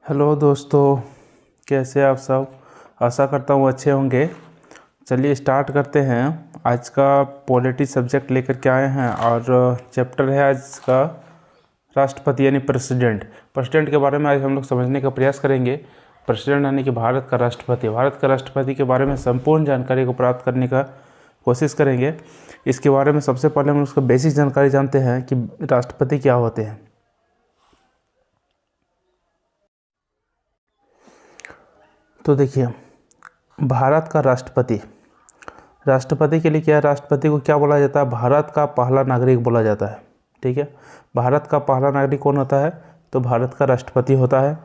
Hello दोस्तों, कैसे आप सब। आशा करता हूँ अच्छे होंगे। चलिए स्टार्ट करते हैं। आज का पॉलिटी सब्जेक्ट लेकर के आए हैं और चैप्टर है आज का राष्ट्रपति यानी प्रेसिडेंट। प्रेसिडेंट के बारे में आज हम लोग समझने का प्रयास करेंगे। प्रेसिडेंट यानी कि भारत का राष्ट्रपति। भारत का राष्ट्रपति के बारे में संपूर्ण जानकारी को प्राप्त करने का कोशिश करेंगे। इसके बारे में सबसे पहले हम उसका बेसिक जानकारी जानते हैं कि राष्ट्रपति क्या होते हैं। तो देखिए, भारत का राष्ट्रपति, राष्ट्रपति के लिए क्या है, राष्ट्रपति को क्या बोला जाता है, भारत का पहला नागरिक बोला जाता है। ठीक है, भारत का पहला नागरिक कौन होता है, तो भारत का राष्ट्रपति होता है।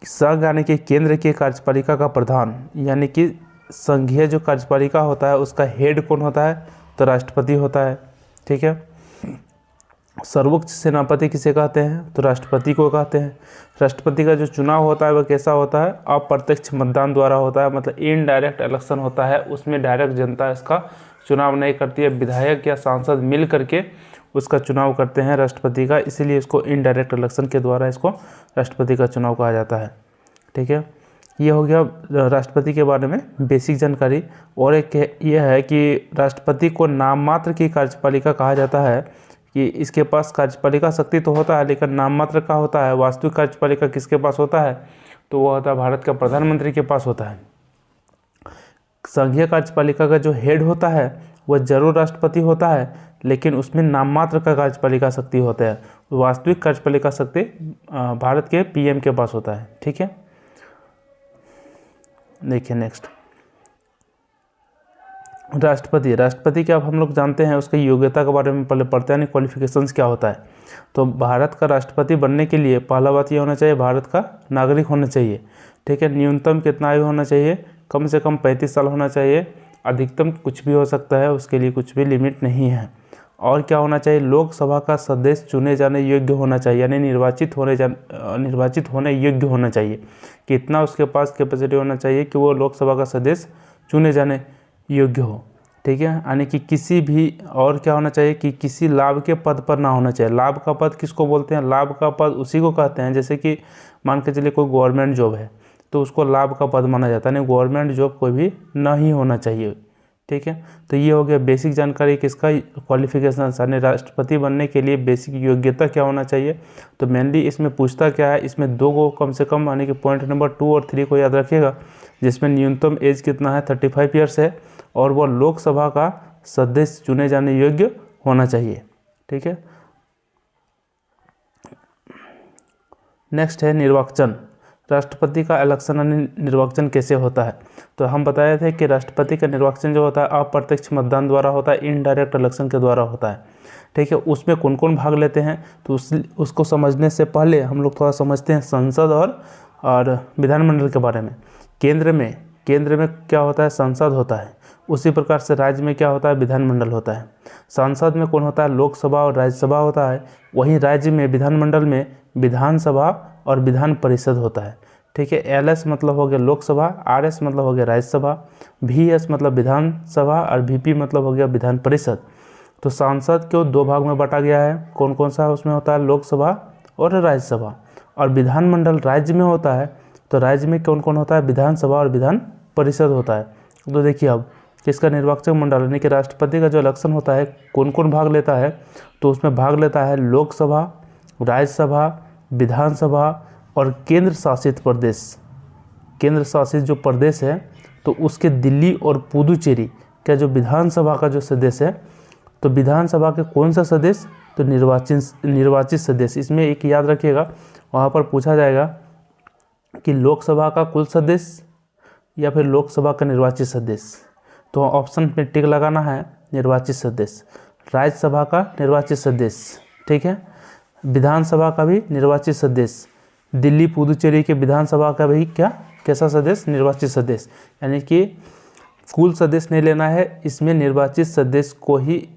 संघ यानी कि केंद्र की कार्यपालिका का प्रधान, यानी कि संघीय जो कार्यपालिका होता है उसका हेड कौन होता है, तो राष्ट्रपति होता है। ठीक है, सर्वोच्च सेनापति किसे कहते हैं, तो राष्ट्रपति को कहते हैं। राष्ट्रपति का जो चुनाव होता है वह कैसा होता है, अप्रत्यक्ष मतदान द्वारा होता है, मतलब इनडायरेक्ट इलेक्शन होता है। उसमें डायरेक्ट जनता इसका चुनाव नहीं करती है, विधायक या सांसद मिल करके उसका चुनाव करते हैं राष्ट्रपति का, इसीलिए इसको इनडायरेक्ट इलेक्शन के द्वारा इसको राष्ट्रपति का चुनाव कहा जाता है। ठीक है, ये हो गया राष्ट्रपति के बारे में बेसिक जानकारी। और एक ये है कि राष्ट्रपति को नाम मात्र की कार्यपालिका कहा जाता है, कि इसके पास कार्यपालिका शक्ति तो होता है लेकिन नाम मात्र का होता है। वास्तविक कार्यपालिका किसके पास होता है, तो वो होता है भारत का प्रधानमंत्री के पास होता है। संघीय कार्यपालिका का जो हेड होता है वह जरूर राष्ट्रपति होता है, लेकिन उसमें नाम मात्र का कार्यपालिका शक्ति होता है। वास्तविक कार्यपालिका शक्ति भारत के पीएम के पास होता है। ठीक है, देखिए नेक्स्ट, राष्ट्रपति। राष्ट्रपति के अब हम लोग जानते हैं उसकी योग्यता के बारे में पहले पढ़ते हैं, क्वालिफिकेशंस क्या होता है। तो भारत का राष्ट्रपति बनने के लिए पहला बात ये होना चाहिए, भारत का नागरिक होना चाहिए। ठीक है, न्यूनतम कितना आयु होना चाहिए, कम से कम 35 साल होना चाहिए। अधिकतम कुछ भी हो सकता है, उसके लिए कुछ भी लिमिट नहीं है। और क्या होना चाहिए, लोकसभा का सदस्य चुने जाने योग्य होना चाहिए, यानी निर्वाचित होने योग्य होना चाहिए। कितना उसके पास कैपेसिटी होना चाहिए कि वो लोकसभा का सदस्य चुने जाने योग्य हो। ठीक है, यानी कि किसी भी, और क्या होना चाहिए कि किसी लाभ के पद पर ना होना चाहिए। लाभ का पद किसको बोलते हैं, लाभ का पद उसी को कहते हैं, जैसे कि मान के चलिए कोई गवर्नमेंट जॉब है तो उसको लाभ का पद माना जाता है, नहीं गवर्नमेंट जॉब कोई भी नहीं होना चाहिए। ठीक है, तो ये हो गया बेसिक जानकारी किसका, क्वालिफिकेशन, यानी राष्ट्रपति बनने के लिए बेसिक योग्यता क्या होना चाहिए। तो मेनली इसमें पूछता क्या है, इसमें दो को कम से कम, यानी कि पॉइंट नंबर 2 और 3 को याद रखिएगा, जिसमें न्यूनतम एज कितना है, 35 ईयर्स है, और वह लोकसभा का सदस्य चुने जाने योग्य होना चाहिए। ठीक है, नेक्स्ट है निर्वाचन। राष्ट्रपति का इलेक्शन यानी निर्वाचन कैसे होता है, तो हम बताए थे कि राष्ट्रपति का निर्वाचन जो होता है अप्रत्यक्ष मतदान द्वारा होता है, इनडायरेक्ट इलेक्शन के द्वारा होता है। ठीक है, उसमें कौन कौन भाग लेते हैं, तो उसको समझने से पहले हम लोग थोड़ा समझते हैं संसद और विधानमंडल के बारे में। केंद्र में क्या होता है, संसद होता है। उसी प्रकार से राज्य में क्या होता है, विधानमंडल होता है। संसद में कौन होता है, लोकसभा और राज्यसभा होता है। वहीं राज्य में, विधानमंडल में विधानसभा और विधान परिषद होता है। ठीक है, LS मतलब हो गया लोकसभा, RS मतलब हो गया राज्यसभा, VS मतलब विधानसभा और VP मतलब हो गया विधान परिषद। तो सांसद को 2 भाग में बांटा गया है, कौन कौन सा उसमें होता है, लोकसभा और राज्यसभा। और विधानमंडल राज्य में होता है, तो राज्य में कौन कौन होता है, विधानसभा और विधान परिषद होता है। तो देखिए अब इसका निर्वाचक मंडल यानी कि राष्ट्रपति का जो इलेक्शन होता है कौन कौन भाग लेता है, तो उसमें भाग लेता है लोकसभा, राज्यसभा, विधानसभा और केंद्र शासित प्रदेश। केंद्र शासित जो प्रदेश है तो उसके दिल्ली और पुदुचेरी का जो विधानसभा का जो सदस्य है, तो विधानसभा के कौन सा सदस्य, तो निर्वाचित सदस्य। इसमें एक याद रखिएगा, वहाँ पर पूछा जाएगा कि लोकसभा का कुल सदस्य या फिर लोकसभा का निर्वाचित सदस्य, तो ऑप्शन में टिक लगाना है निर्वाचित सदस्य। राज्यसभा का निर्वाचित सदस्य, ठीक है, विधानसभा का भी निर्वाचित सदस्य, दिल्ली पुदुचेरी के विधानसभा का भी कैसा सदस्य, निर्वाचित सदस्य। यानी कि कुल सदस्य नहीं लेना है, इसमें निर्वाचित सदस्य को ही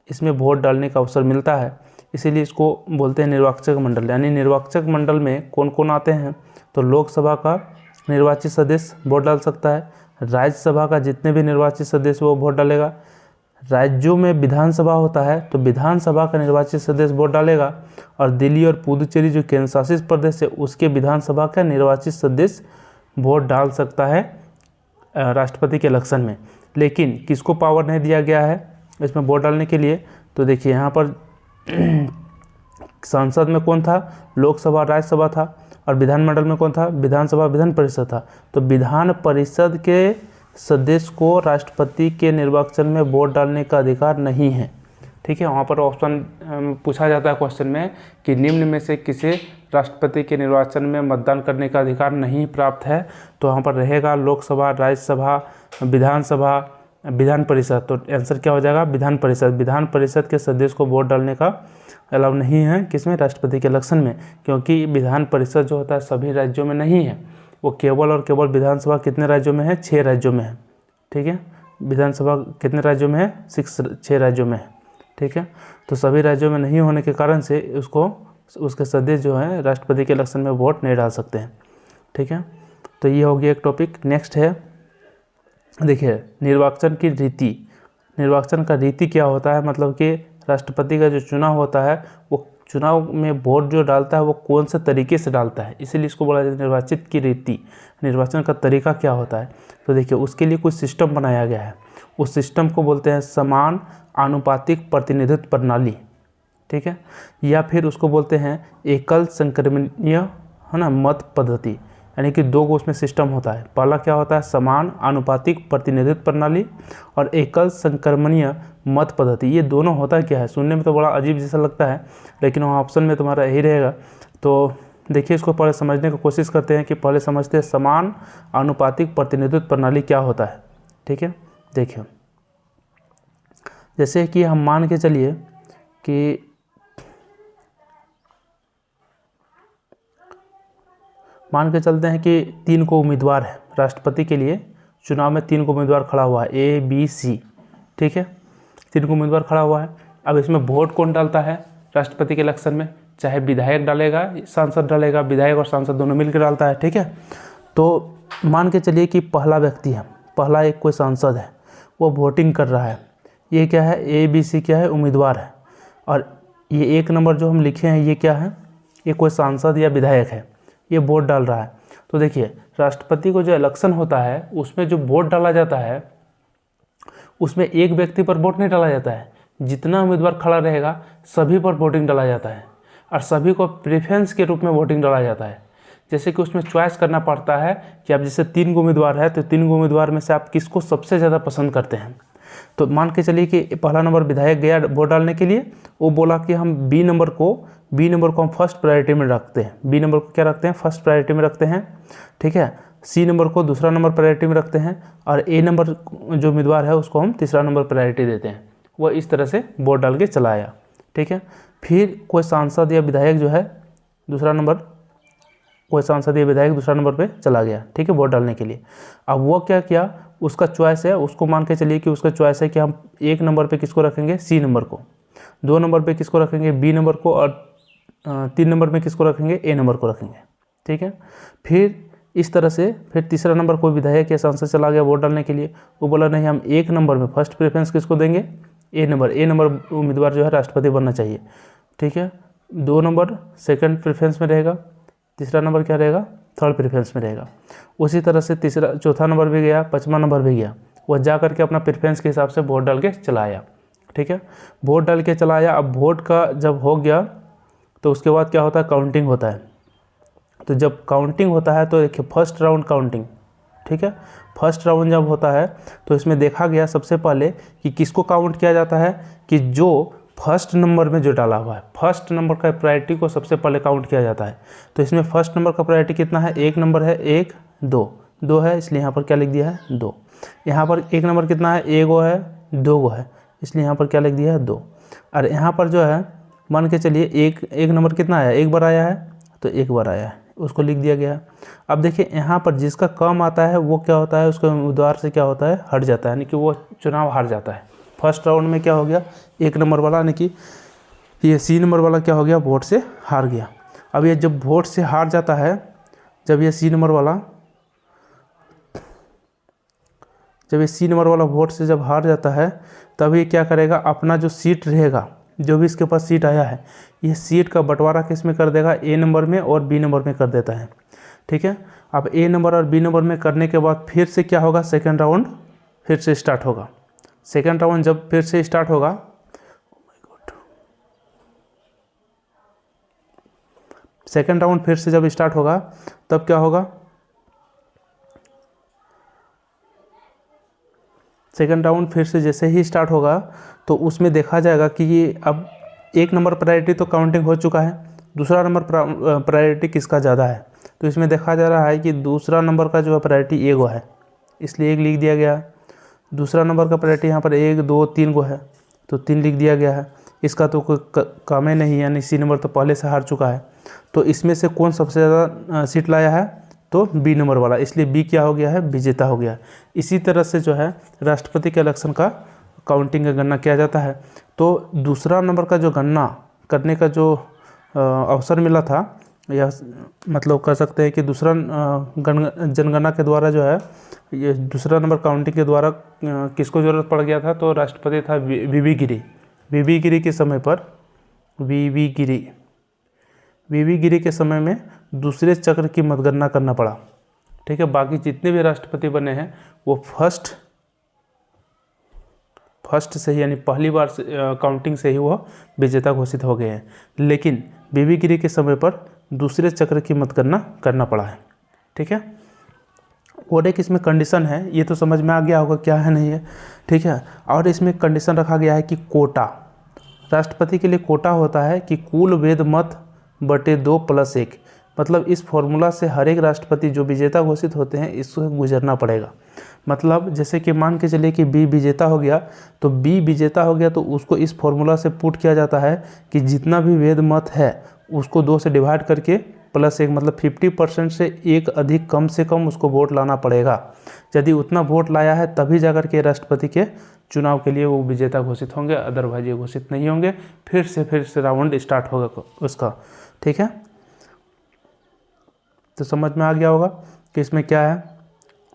इसमें वोट डालने का अवसर मिलता है, इसीलिए इसको बोलते हैं निर्वाचक मंडल। यानी निर्वाचक मंडल में कौन कौन आते हैं, तो लोकसभा का निर्वाचित सदस्य वोट डाल सकता है, राज्यसभा का जितने भी निर्वाचित सदस्य वो वोट डालेगा, राज्यों में विधानसभा होता है तो विधानसभा का निर्वाचित सदस्य वोट डालेगा, और दिल्ली और पुदुचेरी जो केंद्र शासित प्रदेश है उसके विधानसभा का निर्वाचित सदस्य वोट डाल सकता है राष्ट्रपति के इलेक्शन में। लेकिन किसको पावर नहीं दिया गया है इसमें वोट डालने के लिए? तो देखिए यहाँ पर संसद में कौन था? लोकसभा राज्यसभा था। और विधानमंडल में कौन था? विधानसभा विधान परिषद था। तो विधान परिषद के सदस्य को राष्ट्रपति के निर्वाचन में वोट डालने का अधिकार नहीं है। ठीक है, वहाँ पर ऑप्शन पूछा जाता है क्वेश्चन में कि निम्न में से किसे राष्ट्रपति के निर्वाचन में मतदान करने का अधिकार नहीं प्राप्त है, तो वहाँ पर रहेगा लोकसभा, राज्यसभा, विधानसभा, विधान परिषद। तो आंसर क्या हो जाएगा? विधान परिषद। विधान परिषद के सदस्य को वोट डालने का अलाउ नहीं है किसमें? राष्ट्रपति के इलेक्शन में, क्योंकि विधान परिषद जो होता है सभी राज्यों में नहीं है, वो केवल और केवल विधानसभा कितने राज्यों में है? 6 राज्यों में है। ठीक है, विधानसभा कितने राज्यों में है? 6 राज्यों में है। ठीक है, तो सभी राज्यों में नहीं होने के कारण से उसके सदस्य जो हैं राष्ट्रपति के इलेक्शन में वोट नहीं डाल सकते हैं। ठीक है, तो ये हो गया एक टॉपिक। नेक्स्ट है, देखिए निर्वाचन की रीति। निर्वाचन का रीति क्या होता है? मतलब कि राष्ट्रपति का जो चुनाव होता है वो चुनाव में वोट जो डालता है वो कौन से तरीके से डालता है, इसीलिए इसको बोला जाता है निर्वाचित की रीति। निर्वाचन का तरीका क्या होता है? तो देखिए उसके लिए कुछ सिस्टम बनाया गया है। उस सिस्टम को बोलते हैं समान आनुपातिक प्रतिनिधित्व प्रणाली। ठीक है, या फिर उसको बोलते हैं एकल संक्रमणीय, है ना, मत पद्धति, यानी कि 2 उसमें सिस्टम होता है। पहला क्या होता है? समान आनुपातिक प्रतिनिधित्व प्रणाली, और एकल संक्रमणीय मत पद्धति। ये दोनों होता क्या है? सुनने में तो बड़ा अजीब जैसा लगता है, लेकिन वहाँ ऑप्शन में तुम्हारा यही रहेगा। तो देखिए इसको पहले समझने की कोशिश करते हैं कि पहले समझते हैं समान आनुपातिक प्रतिनिधित्व प्रणाली क्या होता है। ठीक है, देखिए जैसे कि हम मान के चलिए कि मान के चलते हैं कि 3 को उम्मीदवार है राष्ट्रपति के लिए, चुनाव में 3 को उम्मीदवार खड़ा हुआ है, A, B, C। ठीक है, 3 को उम्मीदवार खड़ा हुआ है। अब इसमें वोट कौन डालता है राष्ट्रपति के इलेक्शन में? चाहे विधायक डालेगा, सांसद डालेगा, विधायक और सांसद दोनों मिलकर डालता है। ठीक है, तो मान के चलिए कि पहला व्यक्ति है, पहला एक कोई सांसद है, वो वोटिंग कर रहा है। ये क्या है? A, B, C क्या है? उम्मीदवार है। और ये 1 नंबर जो हम लिखे हैं ये क्या है? ये कोई सांसद या विधायक है, ये वोट डाल रहा है। तो देखिए राष्ट्रपति को जो इलेक्शन होता है उसमें जो वोट डाला जाता है उसमें एक व्यक्ति पर वोट नहीं डाला जाता है, जितना उम्मीदवार खड़ा रहेगा सभी पर वोटिंग डाला जाता है, और सभी को प्रेफरेंस के रूप में वोटिंग डाला जाता है। जैसे कि उसमें चॉइस करना पड़ता है कि आप जैसे 3 उम्मीदवार है तो 3 उम्मीदवार में से आप किसको सबसे ज़्यादा पसंद करते हैं। तो मान के चलिए कि पहला नंबर विधायक गया वोट डालने के लिए, वो बोला कि हम बी नंबर को हम फर्स्ट प्रायोरिटी में रखते हैं। बी नंबर को क्या रखते हैं? फर्स्ट प्रायोरिटी में रखते हैं। ठीक है, सी नंबर को दूसरा नंबर प्रायोरिटी में रखते हैं, और ए नंबर जो उम्मीदवार है उसको हम तीसरा नंबर प्रायोरिटी देते हैं। वह इस तरह से वोट डाल के चला आया। ठीक है, फिर कोई सांसद या विधायक जो है दूसरा नंबर पे चला गया। ठीक है, वोट डालने के लिए। अब वो क्या किया? उसका चॉइस है, उसको मान के चलिए कि उसका चॉइस है कि हम 1 नंबर पे किसको रखेंगे? सी नंबर को, 2 नंबर पे किसको रखेंगे? बी नंबर को, और 3 नंबर में किसको रखेंगे? ए नंबर को रखेंगे। ठीक है, फिर इस तरह से फिर तीसरा नंबर कोई विधायक या सांसद चला गया वोट डालने के लिए, वो बोला नहीं हम 1 नंबर में फर्स्ट प्रेफरेंस किसको देंगे? ए नंबर उम्मीदवार जो है राष्ट्रपति बनना चाहिए। ठीक है, 2 नंबर सेकंड प्रेफरेंस में रहेगा, तीसरा नंबर क्या रहेगा? थर्ड प्रेफरेंस में रहेगा। उसी तरह से चौथा नंबर भी गया, 5वां नंबर भी गया, वह जा करके अपना प्रेफरेंस के हिसाब से वोट डाल के चला आया। ठीक है, वोट डाल के चला आया। अब वोट का जब हो गया तो उसके बाद क्या होता है? काउंटिंग होता है। तो जब काउंटिंग होता है तो देखिए फर्स्ट राउंड काउंटिंग। ठीक है, फर्स्ट राउंड जब होता है तो इसमें देखा गया सबसे पहले कि किसको काउंट किया जाता है कि जो फर्स्ट नंबर में जो डाला हुआ है, फर्स्ट नंबर का प्रायोरिटी को सबसे पहले काउंट किया जाता है। तो इसमें फर्स्ट नंबर का प्रायोरिटी कितना है? 1 नंबर है, 1 2 है, इसलिए यहाँ पर क्या लिख दिया है? 2। यहाँ पर 1 नंबर कितना है? 1 गो है, 2 गो है, इसलिए यहाँ पर क्या लिख दिया है? 2। और यहाँ पर जो है मान के चलिए एक नंबर कितना आया? 1 बार आया है, तो 1 बार आया है, उसको लिख दिया गया। अब देखिए यहाँ पर जिसका कम आता है वो क्या होता है? उसके उम्मीदवार से क्या होता है? हट जाता है, यानी कि वो चुनाव हार जाता है। फर्स्ट राउंड में क्या हो गया? 1 नंबर वाला यानी कि ये सी नंबर वाला क्या हो गया? वोट से हार गया। अब ये जब वोट से हार जाता है, जब ये सी नंबर वाला वोट से जब हार जाता है तब ये क्या करेगा, अपना जो सीट रहेगा, जो भी इसके पास सीट आया है, ये सीट का बंटवारा किस में कर देगा, ए नंबर में और बी नंबर में कर देता है। ठीक है, अब ए नंबर और बी नंबर में करने के बाद फिर से क्या होगा, सेकेंड राउंड फिर से स्टार्ट होगा। सेकेंड राउंड जब फिर से स्टार्ट होगा, सेकेंड राउंड फिर से जब स्टार्ट होगा तब क्या होगा, सेकेंड राउंड फिर से जैसे ही स्टार्ट होगा तो उसमें देखा जाएगा कि ये अब एक नंबर प्रायोरिटी तो काउंटिंग हो चुका है, दूसरा नंबर प्रायोरिटी किसका ज़्यादा है। तो इसमें देखा जा रहा है कि दूसरा नंबर का जो है प्रायोरिटी ए गो है, इसलिए एक लिख दिया गया है। दूसरा नंबर का प्रायोरिटी यहाँ पर 1 2 3 गो है, तो 3 लिख दिया गया है। इसका तो कोई काम ही नहीं है, यानी सी नंबर तो पहले से हार चुका है। तो इसमें से कौन सबसे ज़्यादा सीट लाया है, तो बी नंबर वाला, इसलिए बी क्या हो गया है, विजेता हो गया है। इसी तरह से जो है राष्ट्रपति के इलेक्शन का काउंटिंग का गणना किया जाता है। तो दूसरा नंबर का जो गणना करने का जो अवसर मिला था, या मतलब कह सकते हैं कि दूसरा जनगणना के द्वारा जो है, ये दूसरा नंबर काउंटिंग के द्वारा किसको ज़रूरत पड़ गया था, तो राष्ट्रपति था वीवी गिरी। वीवी गिरी के समय पर वीवी गिरी के समय में दूसरे चक्र की मतगणना करना पड़ा। ठीक है, बाकी जितने भी राष्ट्रपति बने हैं वो फर्स्ट से ही, यानी पहली बार काउंटिंग से ही वह विजेता घोषित हो गए हैं। लेकिन वीवी गिरी के समय पर दूसरे चक्र की मतगणना करना पड़ा है। ठीक है, और एक इसमें कंडीशन है, ये तो समझ में आ गया होगा क्या है नहीं है। ठीक है, और इसमें कंडीशन रखा गया है कि कोटा, राष्ट्रपति के लिए कोटा होता है कि कुल वेद मत बटे 2 + 1, मतलब इस फॉर्मूला से हर एक राष्ट्रपति जो विजेता घोषित होते हैं इसको गुजरना पड़ेगा। मतलब जैसे कि मान के चलिए कि बी विजेता हो गया, तो बी विजेता हो गया तो उसको इस फॉर्मूला से पुट किया जाता है कि जितना भी वेद मत है उसको 2 से डिवाइड करके +1, मतलब 50% से एक अधिक कम से कम उसको वोट लाना पड़ेगा। यदि उतना वोट लाया है तभी जाकर के राष्ट्रपति के चुनाव के लिए वो विजेता घोषित होंगे, अदरवाइज ये घोषित नहीं होंगे। फिर से राउंड स्टार्ट होगा उसका। ठीक है, तो समझ में आ गया होगा कि इसमें क्या है।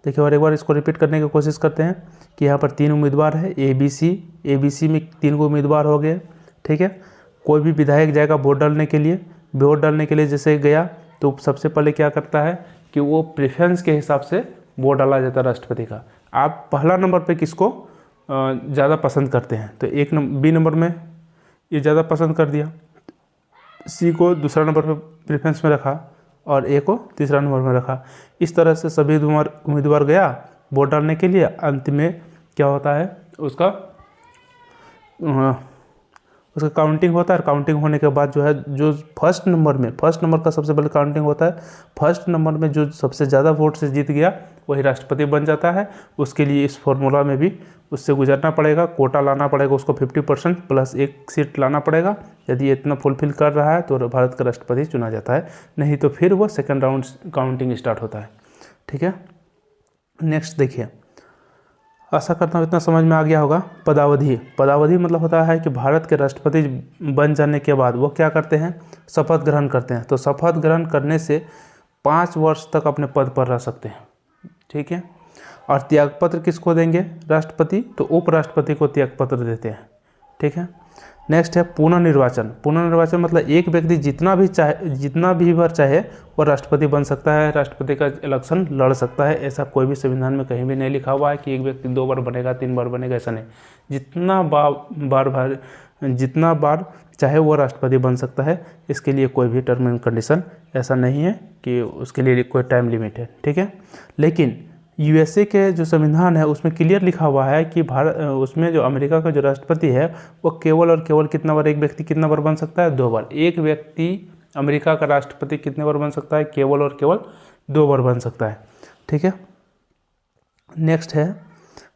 देखिए और एक बार इसको रिपीट करने की कोशिश करते हैं कि यहाँ पर 3 उम्मीदवार है, ABC में 3 को उम्मीदवार हो गए। ठीक है, कोई भी विधायक जाएगा वोट डालने के लिए, जैसे गया तो सबसे पहले क्या करता है कि वो प्रेफरेंस के हिसाब से वोट डाला जाता है राष्ट्रपति का। आप पहला नंबर पे किसको ज़्यादा पसंद करते हैं, तो बी नंबर में ये ज़्यादा पसंद कर दिया, सी को दूसरा नंबर पे प्रेफरेंस में रखा और ए को तीसरा नंबर में रखा। इस तरह से सभी उम्मीदवार गया वोट डालने के लिए। अंत में क्या होता है, उसका काउंटिंग होता है। काउंटिंग होने के बाद जो है, जो फर्स्ट नंबर का सबसे पहले काउंटिंग होता है। फर्स्ट नंबर में जो सबसे ज़्यादा वोट से जीत गया वही राष्ट्रपति बन जाता है। उसके लिए इस फॉर्मूला में भी उससे गुजरना पड़ेगा, कोटा लाना पड़ेगा, उसको 50% + 1 सीट लाना पड़ेगा। यदि ये इतना फुलफिल कर रहा है तो भारत का राष्ट्रपति चुना जाता है, नहीं तो फिर वो सेकेंड राउंड काउंटिंग स्टार्ट होता है। ठीक है, नेक्स्ट देखिए, आशा करता हूँ इतना समझ में आ गया होगा। पदावधि मतलब होता है कि भारत के राष्ट्रपति बन जाने के बाद वो क्या करते हैं, शपथ ग्रहण करते हैं। तो शपथ ग्रहण करने से 5 वर्ष तक अपने पद पर रह सकते हैं। ठीक है, और त्यागपत्र किसको देंगे, राष्ट्रपति, तो उपराष्ट्रपति को त्यागपत्र देते हैं। ठीक है, नेक्स्ट है पुनर्निर्वाचन मतलब एक व्यक्ति जितना भी बार चाहे वो राष्ट्रपति बन सकता है, राष्ट्रपति का इलेक्शन लड़ सकता है। ऐसा कोई भी संविधान में कहीं भी नहीं लिखा हुआ है कि एक व्यक्ति 2 बार बनेगा, 3 बार बनेगा, ऐसा नहीं। जितना बार चाहे वो राष्ट्रपति बन सकता है। इसके लिए कोई भी टर्म एंड कंडीशन ऐसा नहीं है कि उसके लिए कोई टाइम लिमिट है। ठीक है, लेकिन यूएसए के जो संविधान है उसमें क्लियर लिखा हुआ है कि उसमें जो अमेरिका का जो राष्ट्रपति है वो केवल और केवल कितना बार, एक व्यक्ति कितना बार बन सकता है, 2 बार। एक व्यक्ति अमेरिका का राष्ट्रपति कितने बार बन सकता है, केवल और केवल 2 बार बन सकता है। ठीक है, नेक्स्ट है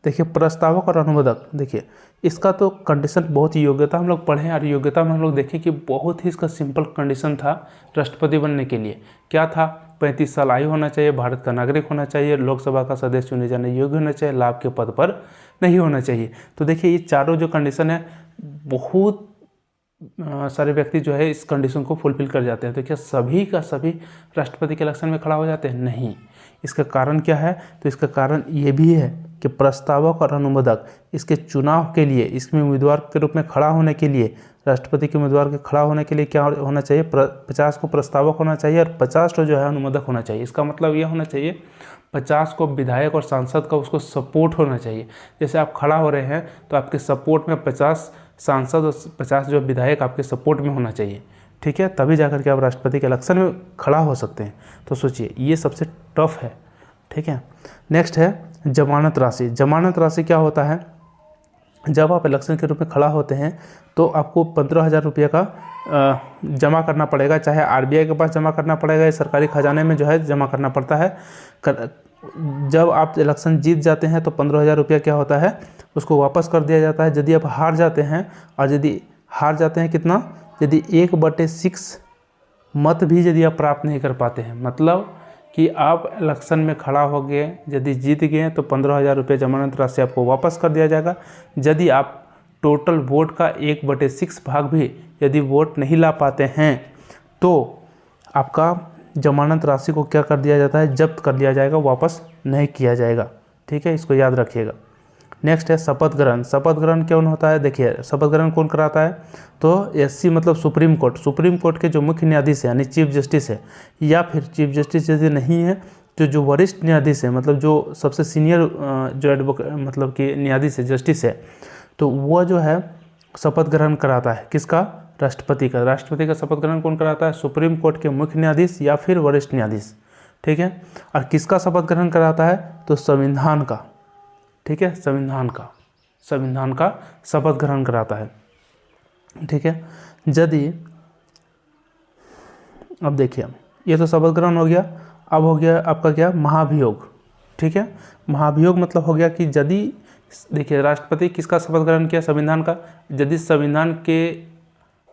देखिए प्रस्तावक और अनुमोदक। देखिए इसका तो कंडीशन बहुत ही, योग्यता हम लोग पढ़ें और योग्यता में हम लोग देखें कि बहुत ही इसका सिंपल कंडीशन था राष्ट्रपति बनने के लिए। क्या था, 35 साल आयु होना चाहिए, भारत का नागरिक होना चाहिए, लोकसभा का सदस्य चुने जाने योग्य होना चाहिए, लाभ के पद पर नहीं होना चाहिए। तो देखिए ये चारों जो कंडीशन है बहुत सारे व्यक्ति जो है इस कंडीशन को फुलफिल कर जाते हैं। तो क्या सभी का सभी राष्ट्रपति के इलेक्शन में खड़ा हो जाते हैं? नहीं। इसका कारण क्या है? तो इसका कारण ये भी है कि प्रस्तावक और अनुमोदक इसके चुनाव के लिए, इसमें उम्मीदवार के रूप में खड़ा होने के लिए, राष्ट्रपति के उम्मीदवार के खड़ा होने के लिए क्या होना चाहिए? 50 को प्रस्तावक होना चाहिए और 50 को जो है अनुमोदक होना चाहिए। इसका मतलब यह होना चाहिए 50 को विधायक और सांसद का उसको सपोर्ट होना चाहिए। जैसे आप खड़ा हो रहे हैं तो आपके सपोर्ट में 50 सांसद और 50 जो विधायक आपके सपोर्ट में होना चाहिए, ठीक है, तभी जाकर के आप राष्ट्रपति के इलेक्शन में खड़ा हो सकते हैं। तो सोचिए, ये सबसे टफ है, ठीक है। नेक्स्ट है जमानत राशि। जमानत राशि क्या होता है? जब आप इलेक्शन के रूप में खड़ा होते हैं तो आपको 15,000 रुपये का जमा करना पड़ेगा, चाहे आरबीआई के पास जमा करना पड़ेगा या सरकारी खजाने में जो है जमा करना पड़ता है। जब आप इलेक्शन जीत जाते हैं तो 15,000 रुपया क्या होता है, उसको वापस कर दिया जाता है। यदि आप हार जाते हैं, और यदि हार जाते हैं कितना, यदि 1/6 मत भी यदि आप प्राप्त नहीं कर पाते हैं, मतलब कि आप इलेक्शन में खड़ा हो गए, यदि जीत गए तो 15,000 रुपये जमानत राशि आपको वापस कर दिया जाएगा। यदि आप टोटल वोट का 1/6 भाग भी यदि वोट नहीं ला पाते हैं तो आपका जमानत राशि को क्या कर दिया जाता है? जब्त कर लिया जाएगा, वापस नहीं किया जाएगा, ठीक है, इसको याद रखिएगा। नेक्स्ट है शपथ ग्रहण। शपथ ग्रहण कौन होता है? देखिए, शपथ ग्रहण कौन कराता है? तो एससी मतलब सुप्रीम कोर्ट। सुप्रीम कोर्ट के जो मुख्य न्यायाधीश है यानी चीफ जस्टिस है, या फिर चीफ जस्टिस यदि नहीं है तो जो वरिष्ठ न्यायाधीश है, मतलब जो सबसे सीनियर जो एडवोकेट मतलब कि न्यायाधीश है, जस्टिस है, तो वह जो है शपथ ग्रहण कराता है। किसका? राष्ट्रपति का। राष्ट्रपति का शपथ ग्रहण कौन कराता है? सुप्रीम कोर्ट के मुख्य न्यायाधीश या फिर वरिष्ठ न्यायाधीश, ठीक है। और किसका शपथ ग्रहण कराता है? तो संविधान का, ठीक है, संविधान का शपथ ग्रहण कराता है, ठीक है। यदि अब देखिए, ये तो शपथ ग्रहण हो गया। अब हो गया आपका क्या? महाभियोग, ठीक है। महाभियोग मतलब हो गया कि यदि, देखिए, राष्ट्रपति किसका शपथ ग्रहण किया? संविधान का। यदि संविधान के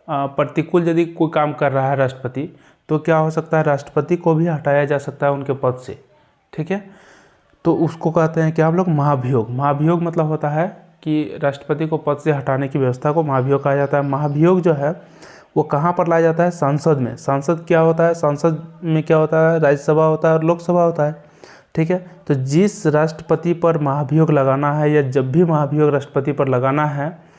प्रतिकूल यदि कोई काम कर रहा है राष्ट्रपति, तो क्या हो सकता है? राष्ट्रपति को भी हटाया जा सकता है उनके पद से, ठीक है। तो उसको कहते हैं क्या हम लोग? महाभियोग। महाभियोग मतलब होता है कि राष्ट्रपति को पद से हटाने की व्यवस्था को महाभियोग कहा जाता है। महाभियोग जो है वो कहाँ पर लाया जाता है? संसद में। संसद क्या होता है? संसद में क्या होता है? राज्यसभा होता है और लोकसभा होता है, ठीक है। तो जिस राष्ट्रपति पर महाभियोग लगाना है, या जब भी महाभियोग राष्ट्रपति पर लगाना है,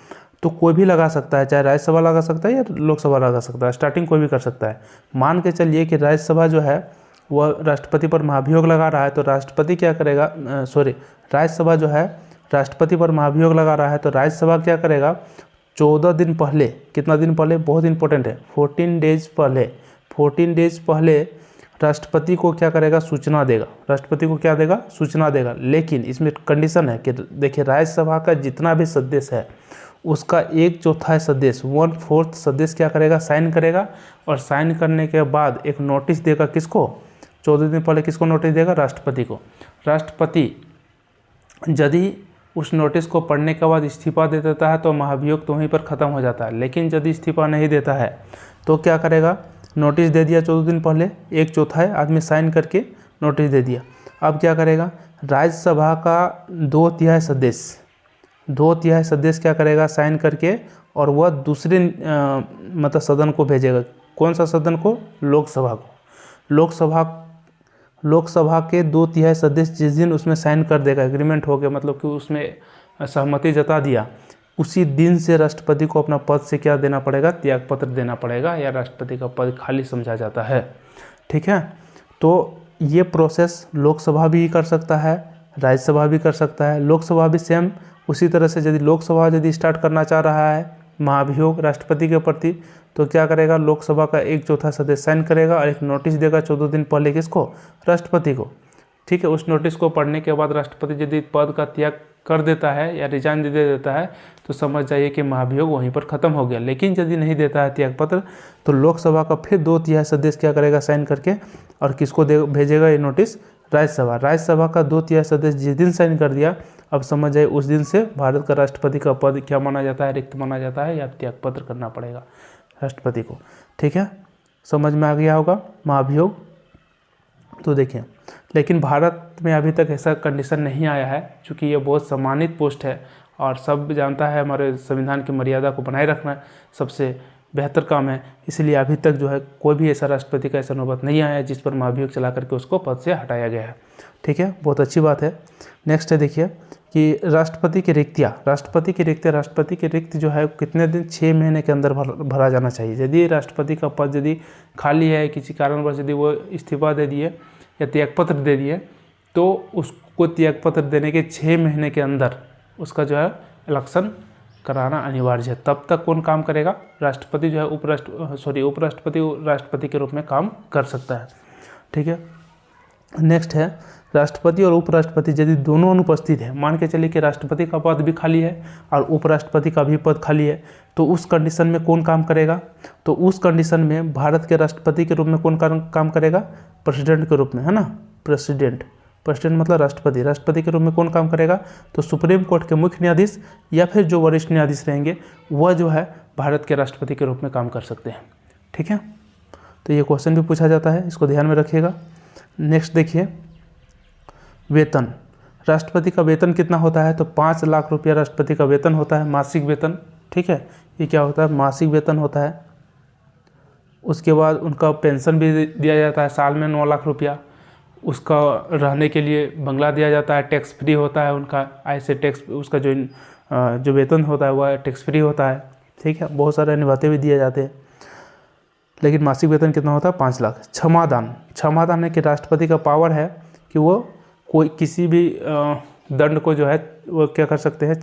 तो कोई भी लगा सकता है, चाहे राज्यसभा लगा सकता है या लोकसभा लगा सकता है, स्टार्टिंग कोई भी कर सकता है। मान के चलिए कि राज्यसभा जो है वह राष्ट्रपति पर महाभियोग लगा रहा है, तो राष्ट्रपति क्या करेगा? राज्यसभा जो है राष्ट्रपति पर महाभियोग लगा रहा है, तो राज्यसभा क्या करेगा? 14 दिन पहले, कितना दिन पहले? बहुत इंपॉर्टेंट है, 14 डेज पहले, 14 डेज पहले राष्ट्रपति को क्या करेगा? सूचना देगा। राष्ट्रपति को क्या देगा? सूचना देगा। लेकिन इसमें कंडीशन है कि देखिए, राज्यसभा का जितना भी सदस्य है उसका 1/4 सदस्य, 1/4 सदस्य क्या करेगा? साइन करेगा। और साइन करने के बाद एक नोटिस देगा। किसको? 14 दिन पहले किसको नोटिस देगा? राष्ट्रपति को। राष्ट्रपति यदि उस नोटिस को पढ़ने के बाद इस्तीफा दे देता है तो महाभियोग तो वहीं पर ख़त्म हो जाता है। लेकिन यदि इस्तीफा नहीं देता है तो क्या करेगा? नोटिस दे दिया 14 दिन पहले, 1/4 आदमी साइन करके नोटिस दे दिया। अब क्या करेगा? राज्यसभा का 2/3 सदस्य, 2/3 सदस्य क्या करेगा? साइन करके, और वह दूसरे मतलब सदन को भेजेगा। कौन सा सदन को? लोकसभा को। लोकसभा के 2/3 सदस्य जिस दिन उसमें साइन कर देगा, एग्रीमेंट हो गया, मतलब कि उसमें सहमति जता दिया, उसी दिन से राष्ट्रपति को अपना पद से क्या देना पड़ेगा? त्यागपत्र देना पड़ेगा, या राष्ट्रपति का पद खाली समझा जाता है, ठीक है। तो ये प्रोसेस लोकसभा भी कर सकता है, राज्यसभा भी कर सकता है। लोकसभा भी सेम उसी तरह से, यदि लोकसभा यदि स्टार्ट करना चाह रहा है महाभियोग राष्ट्रपति के प्रति, तो क्या करेगा? लोकसभा का 1/4 सदस्य साइन करेगा और एक नोटिस देगा 14 दिन पहले। किसको? राष्ट्रपति को, ठीक है। उस नोटिस को पढ़ने के बाद राष्ट्रपति यदि पद का त्याग कर देता है या रिजाइन दे देता है तो समझ जाइए कि महाभियोग वहीं पर ख़त्म हो गया। लेकिन यदि नहीं देता है त्यागपत्र, तो लोकसभा का फिर 2/3 सदस्य क्या करेगा? साइन करके, और किसको भेजेगा ये नोटिस? राज्यसभा का 2/3 सदस्य जिस दिन साइन कर दिया, अब समझ जाइए उस दिन से भारत का राष्ट्रपति का पद क्या माना जाता है? रिक्त माना जाता है, या त्यागपत्र करना पड़ेगा राष्ट्रपति को, ठीक है। समझ में आ गया होगा महाभियोग। तो देखिए, लेकिन भारत में अभी तक ऐसा कंडीशन नहीं आया है, क्योंकि ये बहुत सम्मानित पोस्ट है और सब जानता है हमारे संविधान की मर्यादा को बनाए रखना सबसे बेहतर काम है, इसलिए अभी तक जो है कोई भी ऐसा राष्ट्रपति का ऐसा नौबत नहीं आया है जिस पर महाभियोग चला करके उसको पद से हटाया गया है। ठीक है, बहुत अच्छी बात है। नेक्स्ट है देखिए कि राष्ट्रपति की रिक्त जो है कितने दिन, 6 महीने के अंदर भरा जाना चाहिए। यदि राष्ट्रपति का पद यदि खाली है, किसी कारणवश यदि वो इस्तीफा दे दिए या त्यागपत्र दे दिए, तो उसको त्यागपत्र देने के 6 महीने के अंदर उसका जो है इलेक्शन कराना अनिवार्य है। तब तक कौन काम करेगा? राष्ट्रपति जो है उपराष्ट्रपति राष्ट्रपति के रूप में काम कर सकता है। ठीक है, नेक्स्ट है राष्ट्रपति और उपराष्ट्रपति यदि दोनों अनुपस्थित है, मान के चलिए कि राष्ट्रपति का पद भी खाली है और उपराष्ट्रपति का भी पद खाली है, तो उस कंडीशन में कौन काम करेगा? तो उस कंडीशन में भारत के राष्ट्रपति के रूप में कौन काम करेगा? प्रेसिडेंट के रूप में, है ना। प्रेसिडेंट मतलब राष्ट्रपति के रूप में कौन काम करेगा? तो सुप्रीम कोर्ट के मुख्य न्यायाधीश या फिर जो वरिष्ठ न्यायाधीश रहेंगे वह जो है भारत के राष्ट्रपति के रूप में काम कर सकते हैं। ठीक है, तो ये क्वेश्चन भी पूछा जाता है, इसको ध्यान में रखिएगा। नेक्स्ट देखिए वेतन। राष्ट्रपति का वेतन कितना होता है? तो 5 लाख रुपया राष्ट्रपति का वेतन होता है, मासिक वेतन। ठीक है, ये क्या होता है? मासिक वेतन होता है। उसके बाद उनका पेंशन भी दिया जाता है, साल में 9 लाख रुपया। उसका रहने के लिए बंगला दिया जाता है, टैक्स फ्री होता है उनका, आय से टैक्स, उसका जो वेतन होता है वह टैक्स फ्री होता है। ठीक है, बहुत सारे निभाते भी दिए जाते हैं, लेकिन मासिक वेतन कितना होता है? 5 लाख। क्षमादान है कि राष्ट्रपति का पावर है कि वो कोई किसी भी दंड को जो है वो क्या कर सकते हैं?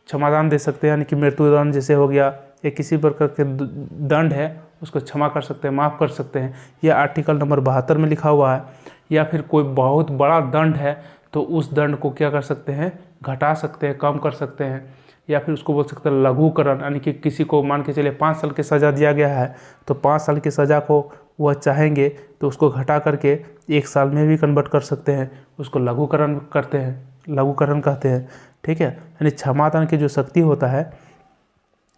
क्षमादान दे सकते हैं, यानी कि मृत्युदंड जैसे हो गया या किसी प्रकार के दंड है उसको क्षमा कर सकते हैं, माफ़ कर सकते हैं। यह आर्टिकल नंबर 72 में लिखा हुआ है। या फिर कोई बहुत बड़ा दंड है तो उस दंड को क्या कर सकते हैं? घटा सकते हैं, कम कर सकते हैं, या फिर उसको बोल सकते हैं लघुकरण, यानी कि किसी को मान के चलिए 5 साल की सज़ा दिया गया है तो 5 साल की सज़ा को वह चाहेंगे तो उसको घटा करके 1 साल में भी कन्वर्ट कर सकते हैं, उसको लघुकरण कहते हैं। ठीक है, यानी क्षमादान की जो शक्ति होता है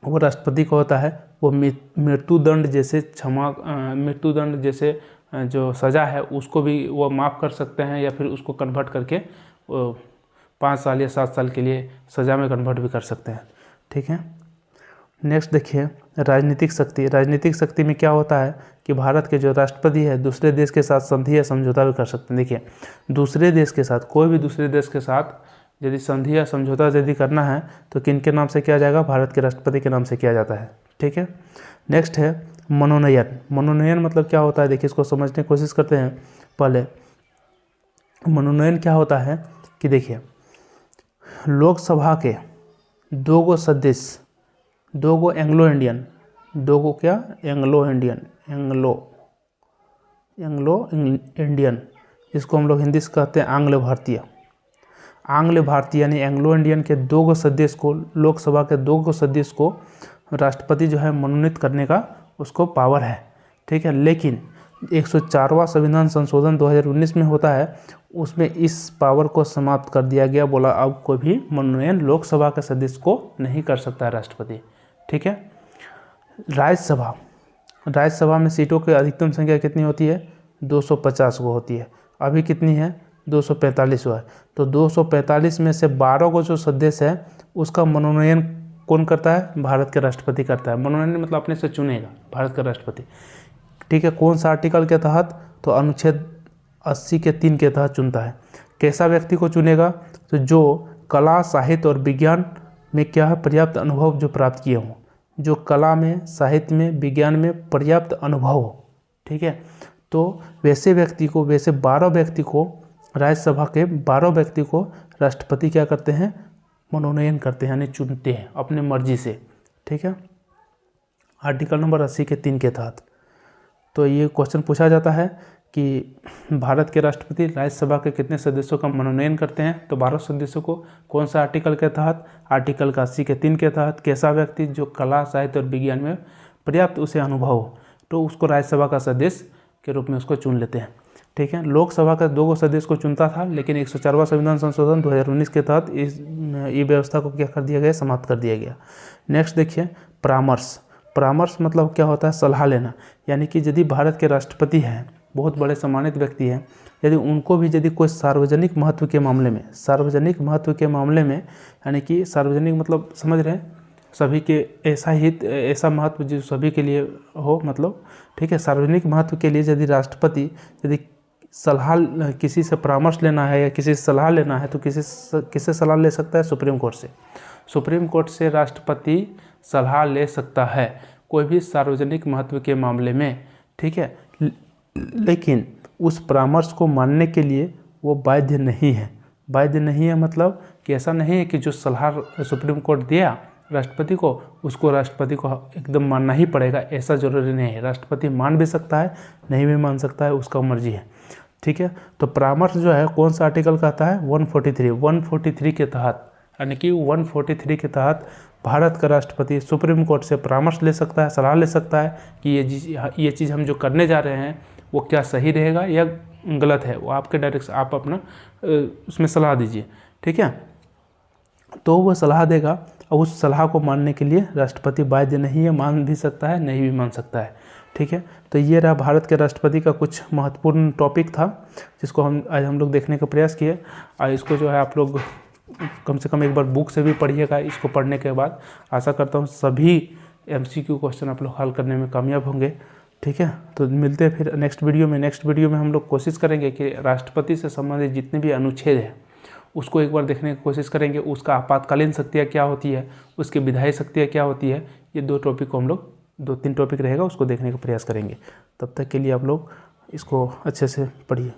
वो राष्ट्रपति को होता है। वो मृत्युदंड जैसे जो सज़ा है उसको भी वो माफ़ कर सकते हैं, या फिर उसको कन्वर्ट करके 5 साल या 7 साल के लिए सज़ा में कन्वर्ट भी कर सकते हैं। ठीक है, नेक्स्ट देखिए राजनीतिक शक्ति में क्या होता है कि भारत के जो राष्ट्रपति है दूसरे देश के साथ संधि या समझौता भी कर सकते हैं। देखिए दूसरे देश के साथ, कोई भी दूसरे देश के साथ यदि संधि या समझौता यदि करना है तो किन के नाम से किया जाएगा? भारत के राष्ट्रपति के नाम से किया जाता है। ठीक है, नेक्स्ट है मनोनयन मतलब क्या होता है? देखिए इसको समझने की कोशिश करते हैं। पहले मनोनयन क्या होता है कि देखिए लोकसभा के 2 गो सदस्य, 2 गो एंग्लो इंडियन, जिसको हम लोग हिंदी से कहते हैं आंग्ल भारतीय यानी एंग्लो इंडियन के 2 गो सदस्य को, लोकसभा के 2 गो सदस्य को राष्ट्रपति जो है मनोनीत करने का उसको पावर है। ठीक है, लेकिन 104वां संविधान संशोधन 2019 में होता है, उसमें इस पावर को समाप्त कर दिया गया। बोला अब कोई भी मनोनयन लोकसभा के सदस्य को नहीं कर सकता है राष्ट्रपति। ठीक है, राज्यसभा में सीटों की अधिकतम संख्या कितनी होती है? 250 को होती है। अभी कितनी है? 245 है। तो 245 में से 12 को जो सदस्य है उसका मनोनयन कौन करता है? भारत के राष्ट्रपति करता है। मनोनयन मतलब अपने से चुनेगा भारत का राष्ट्रपति। ठीक है, कौन सा आर्टिकल के तहत? तो अनुच्छेद 80 के 3 के तहत चुनता है। कैसा व्यक्ति को चुनेगा? तो जो कला, साहित्य और विज्ञान में क्या है? पर्याप्त अनुभव जो प्राप्त किए हों, जो कला में, साहित्य में, विज्ञान में पर्याप्त अनुभव हो। ठीक है, तो वैसे 12 व्यक्ति को, राज्यसभा के 12 व्यक्ति को राष्ट्रपति क्या करते हैं? मनोनयन करते हैं, यानी चुनते हैं अपने मर्जी से। ठीक है, आर्टिकल नंबर 80 के 3 के तहत। तो ये क्वेश्चन पूछा जाता है कि भारत के राष्ट्रपति राज्यसभा के कितने सदस्यों का मनोनयन करते हैं? तो 12 सदस्यों को। कौन सा आर्टिकल के तहत? आर्टिकल का 80 के 3 के तहत। कैसा व्यक्ति? जो कला, साहित्य और विज्ञान में पर्याप्त उसे अनुभव हो, तो उसको राज्यसभा का सदस्य के रूप में उसको चुन लेते हैं। ठीक है, लोकसभा का 2 गो सदस्य को चुनता था, लेकिन 104वां संविधान संशोधन 2019 के तहत ये व्यवस्था को क्या कर दिया गया? समाप्त कर दिया गया। नेक्स्ट देखिए परामर्श मतलब क्या होता है? सलाह लेना। यानी कि यदि भारत के राष्ट्रपति हैं, बहुत बड़े सम्मानित व्यक्ति हैं, यदि उनको भी यदि कोई सार्वजनिक महत्व के मामले में, यानी कि सार्वजनिक मतलब समझ रहे हैं, सभी के ऐसा महत्व जो सभी के लिए हो, मतलब ठीक है। सार्वजनिक महत्व के लिए यदि राष्ट्रपति यदि सलाह किसी से परामर्श लेना है या किसी से सलाह लेना है तो किससे सलाह ले सकता है? सुप्रीम कोर्ट से। सुप्रीम कोर्ट से राष्ट्रपति सलाह ले सकता है कोई भी सार्वजनिक महत्व के मामले में, ठीक है। लेकिन उस परामर्श को मानने के लिए वो बाध्य नहीं है। बाध्य नहीं है मतलब कि ऐसा नहीं है कि जो सलाह सुप्रीम कोर्ट दिया राष्ट्रपति को, उसको राष्ट्रपति को एकदम मानना ही पड़ेगा, ऐसा जरूरी नहीं है। राष्ट्रपति मान भी सकता है, नहीं भी मान सकता है, उसका मर्जी है, ठीक है। तो परामर्श जो है कौन सा आर्टिकल कहता है? 143 के तहत, यानी कि 143 के तहत भारत का राष्ट्रपति सुप्रीम कोर्ट से परामर्श ले सकता है, सलाह ले सकता है कि ये चीज़ हम जो करने जा रहे हैं वो क्या सही रहेगा या गलत है। वो आपके डायरेक्ट आप अपना उसमें सलाह दीजिए, ठीक है। तो वो सलाह देगा और उस सलाह को मानने के लिए राष्ट्रपति बाध्य नहीं है, मान भी सकता है, नहीं भी मान सकता है, ठीक है। तो ये रहा भारत के राष्ट्रपति का कुछ महत्वपूर्ण टॉपिक था जिसको आज हम लोग देखने का प्रयास किए। और इसको जो है आप लोग कम से कम एक बार बुक से भी पढ़िएगा। इसको पढ़ने के बाद आशा करता हूँ सभी MCQ क्वेश्चन आप लोग हल करने में कामयाब होंगे, ठीक है। तो मिलते हैं फिर नेक्स्ट वीडियो में। नेक्स्ट वीडियो में हम लोग कोशिश करेंगे कि राष्ट्रपति से संबंधित जितने भी अनुच्छेद हैं उसको एक बार देखने की कोशिश करेंगे। उसका आपातकालीन शक्तियाँ क्या होती है, उसकी विधायी शक्तियाँ क्या होती है, ये 2 टॉपिक को हम लोग 2-3 टॉपिक रहेगा उसको देखने का प्रयास करेंगे। तब तक के लिए आप लोग इसको अच्छे से पढ़िए।